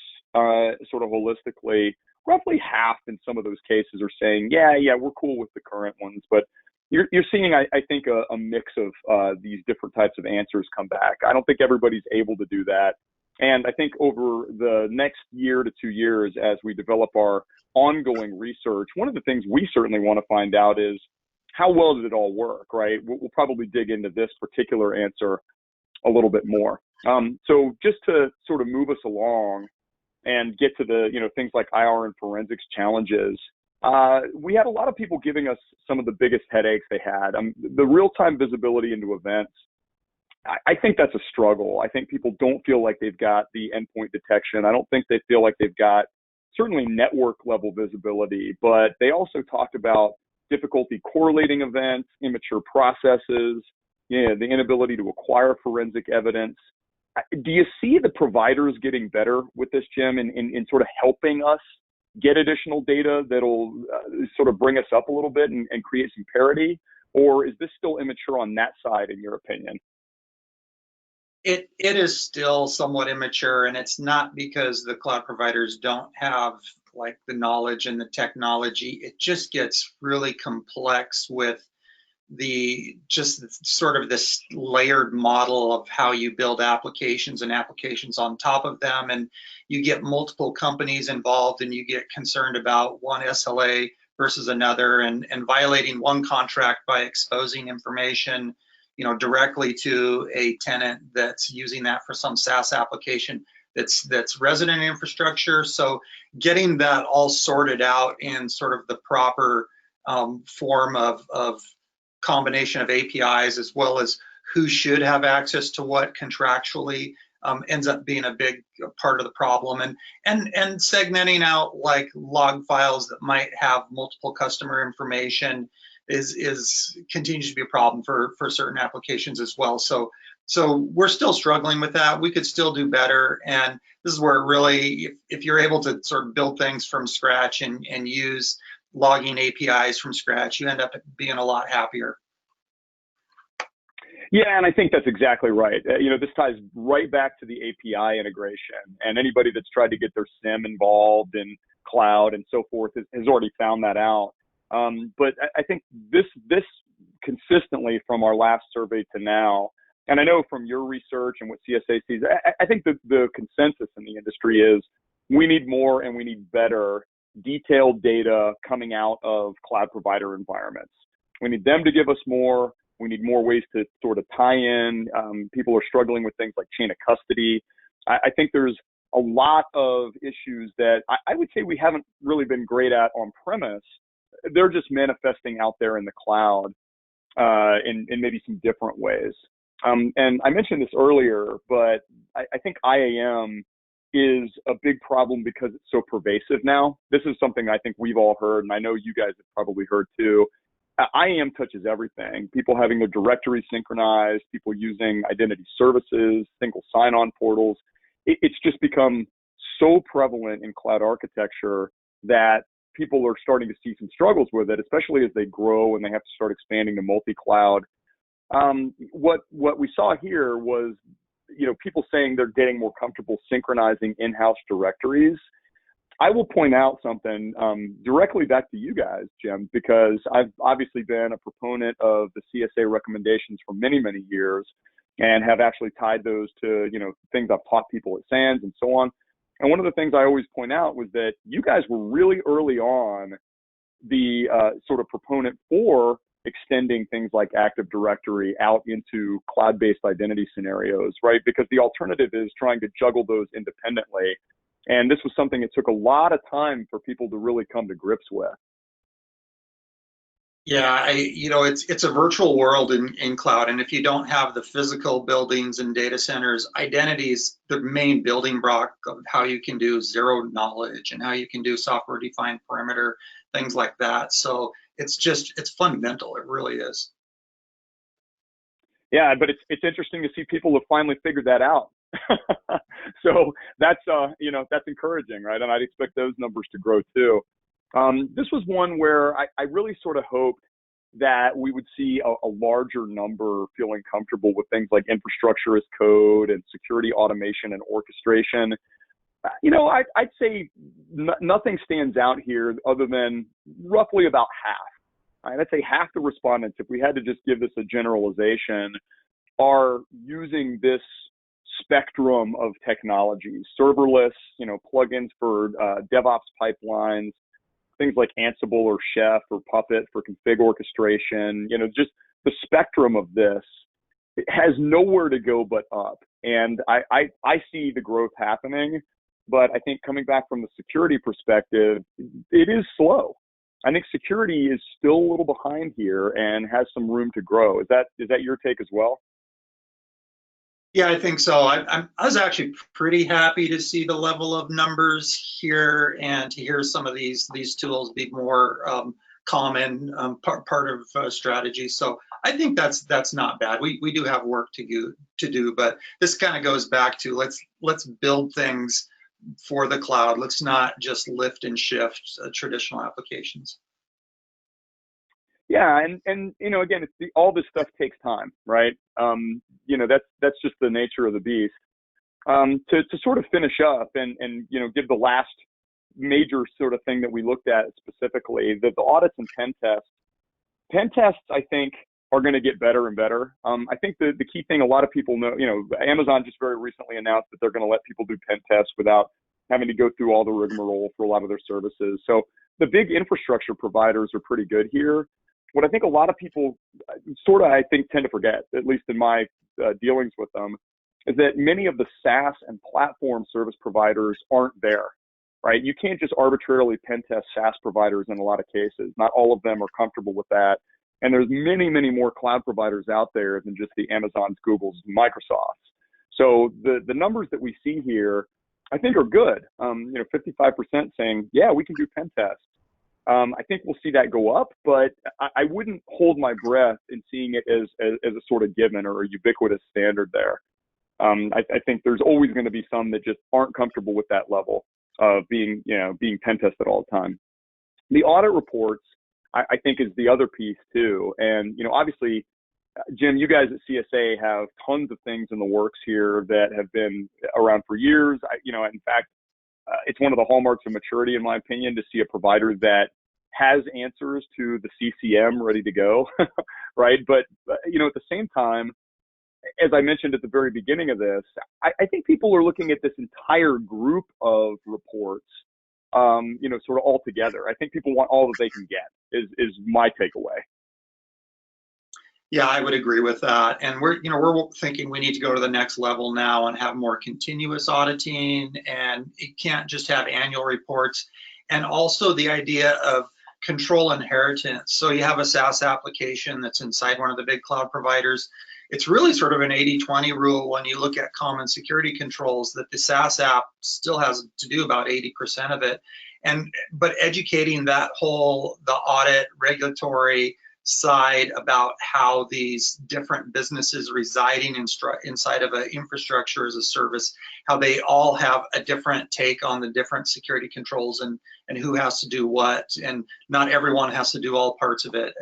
sort of holistically, roughly half in some of those cases are saying, yeah, we're cool with the current ones. But you're seeing, I think, a mix of these different types of answers come back. I don't think everybody's able to do that. And I think over the next year to 2 years, as we develop our ongoing research, one of the things we certainly want to find out is how well did it all work, right? We'll probably dig into this particular answer a little bit more. So just to sort of move us along and get to the, things like IR and forensics challenges, we had a lot of people giving us some of the biggest headaches they had. The real-time visibility into events, I think that's a struggle. I think people don't feel like they've got the endpoint detection. I don't think they feel like they've got certainly network level visibility, but they also talked about difficulty correlating events, immature processes, the inability to acquire forensic evidence. Do you see the providers getting better with this, Jim, in sort of helping us get additional data that'll sort of bring us up a little bit and create some parity? Or is this still immature on that side, in your opinion? It is still somewhat immature, and it's not because the cloud providers don't have like the knowledge and the technology. It just gets really complex with the just sort of this layered model of how you build applications and applications on top of them, and you get multiple companies involved, and you get concerned about one SLA versus another, and violating one contract by exposing information, directly to a tenant that's using that for some SaaS application that's resident infrastructure. So getting that all sorted out in sort of the proper form of combination of APIs, as well as who should have access to what contractually, ends up being a big part of the problem. And segmenting out like log files that might have multiple customer information is continues to be a problem for certain applications as well. So we're still struggling with that. We could still do better. And this is where it really, if you're able to sort of build things from scratch and use logging APIs from scratch, you end up being a lot happier. Yeah, and I think that's exactly right. This ties right back to the API integration, and anybody that's tried to get their SIM involved in cloud and so forth has already found that out. But I think this consistently from our last survey to now, and I know from your research and what CSA sees, I think the consensus in the industry is we need more and we need better detailed data coming out of cloud provider environments. We need them to give us more. We need more ways to sort of tie in. People are struggling with things like chain of custody. I think there's a lot of issues that I would say we haven't really been great at on premise. They're just manifesting out there in the cloud in maybe some different ways. And I mentioned this earlier, but I think IAM is a big problem because it's so pervasive now. This is something I think we've all heard, and I know you guys have probably heard too. IAM touches everything. People having their directories synchronized, people using identity services, single sign-on portals. It's just become so prevalent in cloud architecture that people are starting to see some struggles with it, especially as they grow and they have to start expanding to multi-cloud. What we saw here was, people saying they're getting more comfortable synchronizing in-house directories. I will point out something directly back to you guys, Jim, because I've obviously been a proponent of the CSA recommendations for many, many years and have actually tied those to, things I've taught people at SANS and so on. And one of the things I always point out was that you guys were really early on the sort of proponent for extending things like Active Directory out into cloud-based identity scenarios, right? Because the alternative is trying to juggle those independently. And this was something that took a lot of time for people to really come to grips with. Yeah, it's a virtual world in cloud, and if you don't have the physical buildings and data centers, identity is the main building block of how you can do zero knowledge and how you can do software-defined perimeter, things like that. So it's fundamental. It really is. Yeah, but it's interesting to see people have finally figured that out. So that's encouraging, right? And I'd expect those numbers to grow too. This was one where I really sort of hoped that we would see a larger number feeling comfortable with things like infrastructure as code and security automation and orchestration. I'd say nothing stands out here other than roughly about half. I'd say half the respondents, if we had to just give this a generalization, are using this spectrum of technologies, serverless, plugins for DevOps pipelines, things like Ansible or Chef or Puppet for config orchestration, just the spectrum of this, it has nowhere to go but up. And I see the growth happening, but I think coming back from the security perspective, it is slow. I think security is still a little behind here and has some room to grow. Is that your take as well? Yeah, I think so. I was actually pretty happy to see the level of numbers here and to hear some of these tools be more common part of strategy. So I think that's not bad. We do have work to do, but this kind of goes back to let's build things for the cloud. Let's not just lift and shift traditional applications. Yeah, and again, all this stuff takes time, right? That's just the nature of the beast. To sort of finish up and give the last major sort of thing that we looked at specifically, the audits and pen tests. Pen tests, I think, are going to get better and better. I think the key thing a lot of people know, Amazon just very recently announced that they're going to let people do pen tests without having to go through all the rigmarole for a lot of their services. So the big infrastructure providers are pretty good here. What I think a lot of people I think tend to forget, at least in my dealings with them, is that many of the SaaS and platform service providers aren't there, right? You can't just arbitrarily pen test SaaS providers in a lot of cases. Not all of them are comfortable with that. And there's many, many more cloud providers out there than just the Amazons, Googles, and Microsofts. So the numbers that we see here, I think are good. 55% saying, yeah, we can do pen tests. I think we'll see that go up, but I wouldn't hold my breath in seeing it as a sort of given or a ubiquitous standard there. I think there's always going to be some that just aren't comfortable with that level of being pen tested all the time. The audit reports, I think, is the other piece too. And, obviously, Jim, you guys at CSA have tons of things in the works here that have been around for years. In fact, it's one of the hallmarks of maturity, in my opinion, to see a provider that has answers to the CCM ready to go, right? But, at the same time, as I mentioned at the very beginning of this, I think people are looking at this entire group of reports, sort of all together. I think people want all that they can get is my takeaway. Yeah, I would agree with that. And we're thinking we need to go to the next level now and have more continuous auditing, and it can't just have annual reports. And also the idea of control inheritance. So you have a SaaS application that's inside one of the big cloud providers. It's really sort of an 80-20 rule when you look at common security controls, that the SaaS app still has to do about 80% of it. But educating the audit regulatory side about how these different businesses residing inside of an infrastructure as a service, how they all have a different take on the different security controls and who has to do what, and not everyone has to do all parts of it.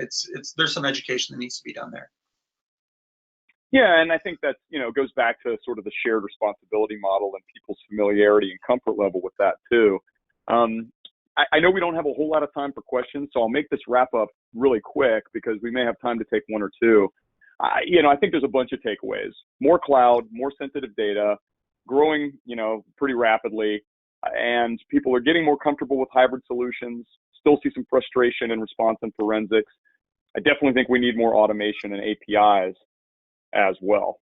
There's some education that needs to be done there. Yeah, and I think that goes back to sort of the shared responsibility model and people's familiarity and comfort level with that too. I know we don't have a whole lot of time for questions, so I'll make this wrap up really quick because we may have time to take one or two. I think there's a bunch of takeaways. More cloud, more sensitive data, growing, pretty rapidly, and people are getting more comfortable with hybrid solutions. Still see some frustration in response and forensics. I definitely think we need more automation and APIs as well.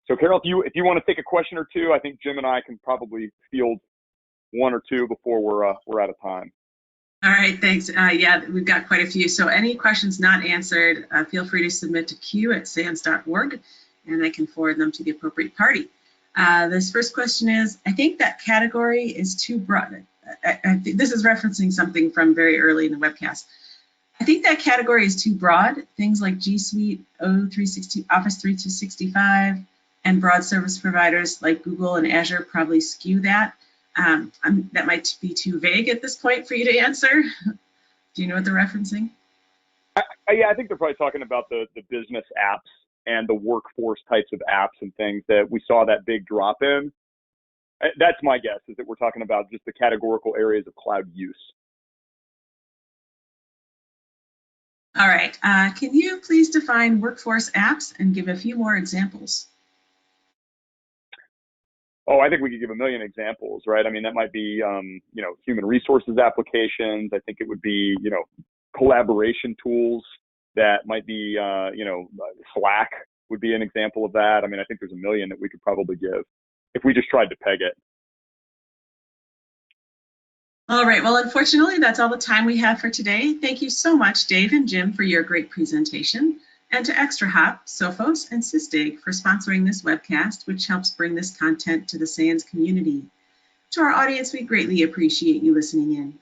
So Carol, if you want to take a question or two, I think Jim and I can probably field one or two before we're out of time. All right, thanks. Yeah, we've got quite a few. So any questions not answered, feel free to submit to q@sans.org, and I can forward them to the appropriate party. This first question is, I think that category is too broad. I think this is referencing something from very early in the webcast. I think that category is too broad. Things like G Suite, O360, Office 365, and broad service providers like Google and Azure probably skew that. That might be too vague at this point for you to answer. Do you know what they're referencing? Yeah, I think they're probably talking about the business apps and the workforce types of apps and things that we saw that big drop in. That's my guess, is that we're talking about just the categorical areas of cloud use. All right. Can you please define workforce apps and give a few more examples? Oh, I think we could give a million examples, right? I mean, that might be, human resources applications. I think it would be, collaboration tools. That might be, Slack would be an example of that. I mean, I think there's a million that we could probably give if we just tried to peg it. All right, well, unfortunately, that's all the time we have for today. Thank you so much, Dave and Jim, for your great presentation, and to Extra Hop, Sophos, and Sysdig for sponsoring this webcast, which helps bring this content to the SANS community. To our audience, we greatly appreciate you listening in.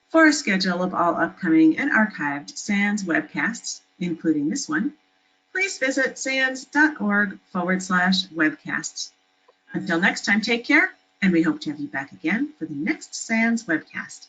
For a schedule of all upcoming and archived SANS webcasts, including this one, please visit sans.org/webcasts. Until next time, take care, and we hope to have you back again for the next SANS webcast.